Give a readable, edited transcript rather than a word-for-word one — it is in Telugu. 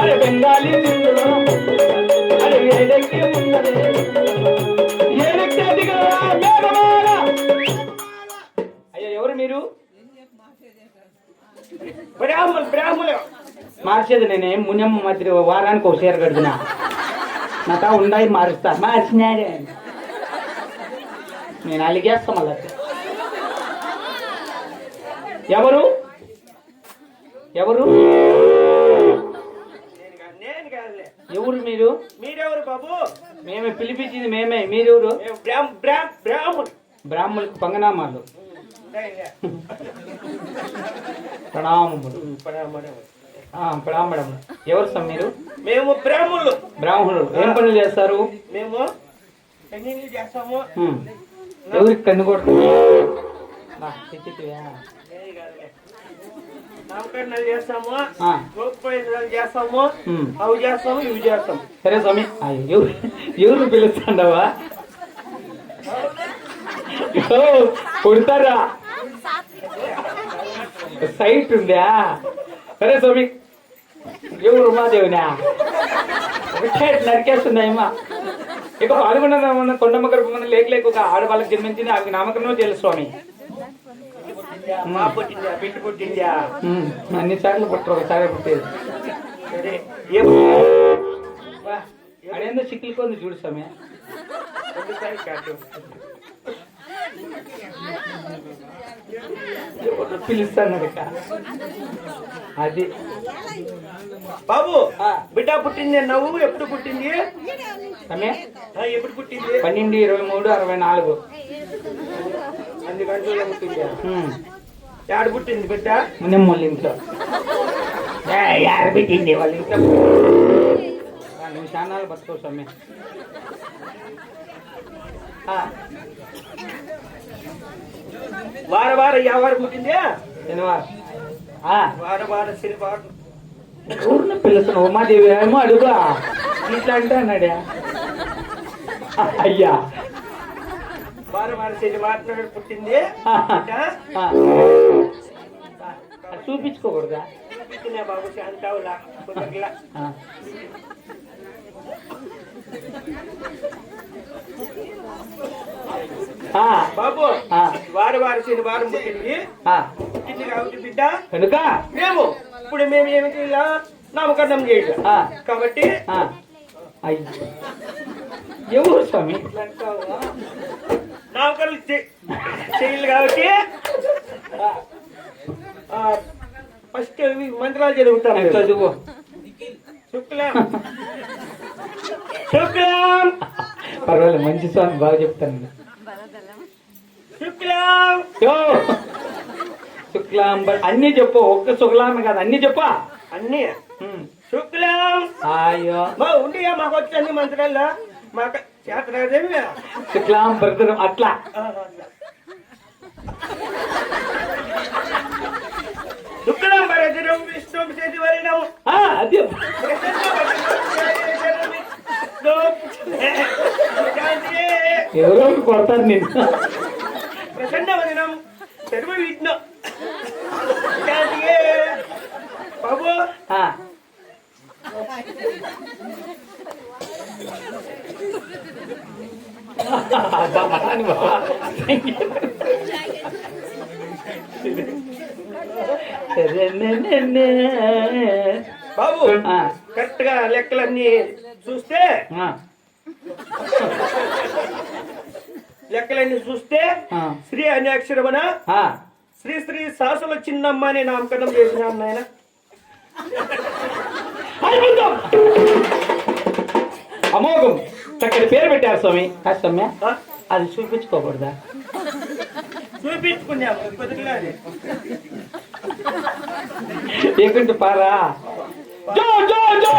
అరే బెంగాలీ అరే ఏడెక్కి ఉన్నది ఏడెక్కి అదిగా అయ్యా ఎవరు మీరు? బ్రాహ్మణులు మార్చేది నేనే మునియమ్మ మధ్య వారానికి ఒక చీర కడుతున్నా నాకా ఉండాయి మారుస్తా మార్చినాడే నేను అలిగేస్తా మళ్ళా. ఎవరు ఎవరు ఎవరు మీరు? మీరెవరు బాబు? మేమే పిలిపించింది మేమే. మీరెవరు? బ్రాహ్మణులకు పంగనామాలు ప్రణామములు. ప్రణామములు. ఎవరు సార్ మీరు? మేము బ్రాహ్మణులు. బ్రాహ్మణులు ఏం పనులు చేస్తారు? మేము చేస్తాము. ఎవరికి కన్ను కొడుతుంది? నామకరణాలు చేస్తాము, గోపయోజనాలు చేస్తాము, అవి చేస్తాము ఇవి చేస్తాము. సరే స్వామి ఎవరు పిలుస్తాండవా? కొడతారా? సైట్ ఉందా? సరే స్వామి ఎవరు ఉమాదేవినా? నరికేస్తుందాయమ్మా. ఇక పాల్గొన్న కొండమ్మ గర్భ మంది లేక ఒక ఆడవాళ్ళకి జన్మించింది ఆమె నామకరణం తెలుసు స్వామి. అన్ని సార్లు పుట్టరు ఒకసారి పుట్టేది. అదేందో చిక్కులుకుంది చూడు స్వామి. పిలుస్తాను అది బాబు. బిడ్డ పుట్టింది నవ్వు ఎప్పుడు పుట్టింది? ఎప్పుడు పుట్టింది? 12/23/64. 2 గంటల్లో పుట్టింది. ఏడ పుట్టింది బిడ్డ? మున్నెమ్మోళ్ళ ఇంట్లో. ఏడ పెట్టింది వాళ్ళ ఇంట్లో? నువ్వు శానాలు బతుకో స్వామి. వారం ఎవరు పుట్టింది? శనివారం. వారం శనివారం. ఊరిని పిలుస్తున్నావు ఉమాదేవి ఏమో అడుగా ఇట్లా అంటే అన్నాడా? అయ్యా వారం శనివారం పుట్టింది. చూపించుకోకూడదా? చూపించిన బాబు శాంతావులా బాబు. వారం శనివారం పుట్టింది. పుట్టింది కాబట్టి బిడ్డ కనుక మేము ఏమిటి నామకరణం చేయడం కాబట్టి ఎవరు స్వామి నామకరణం చేయాలి కాబట్టి ఫస్ట్ మంత్రాలు చదువుతాను. చదువు. శుక్లం శుక్లం. పర్వాలేదు మంచి స్వామి బాగా చెప్తాను. శుక్లం శుక్లాం అన్ని చెప్పు. ఒక్క శుక్లాం కాదు అన్ని చెప్పా. అన్ని శుక్లం. అయ్యో ఉండి మాకు వచ్చి మంత్రాల్లో మాకు చేతరాదేమి. శుక్లాం భరతరం అట్లా. శుక్లం భరతరం విష్ణు చేతివరణం. అదే ఎవరో కొడతారు నేను. ప్రసన్న వదనం సర్వ విఘ్నం బాబు. బాబు కరెక్ట్ గా లెక్కలన్నీ చూస్తే శ్రీ అనే అక్షరమన శ్రీ శ్రీ సాసుల చిన్నమ్మ అనే నామకరణం చేసినాం నాయన. అమోఘం చక్కటి పేరు పెట్టారు స్వామి. కష్టమే అది చూపించుకోకూడదా? చూపించుకున్నాము ఏకంటే పారా. జో జో జో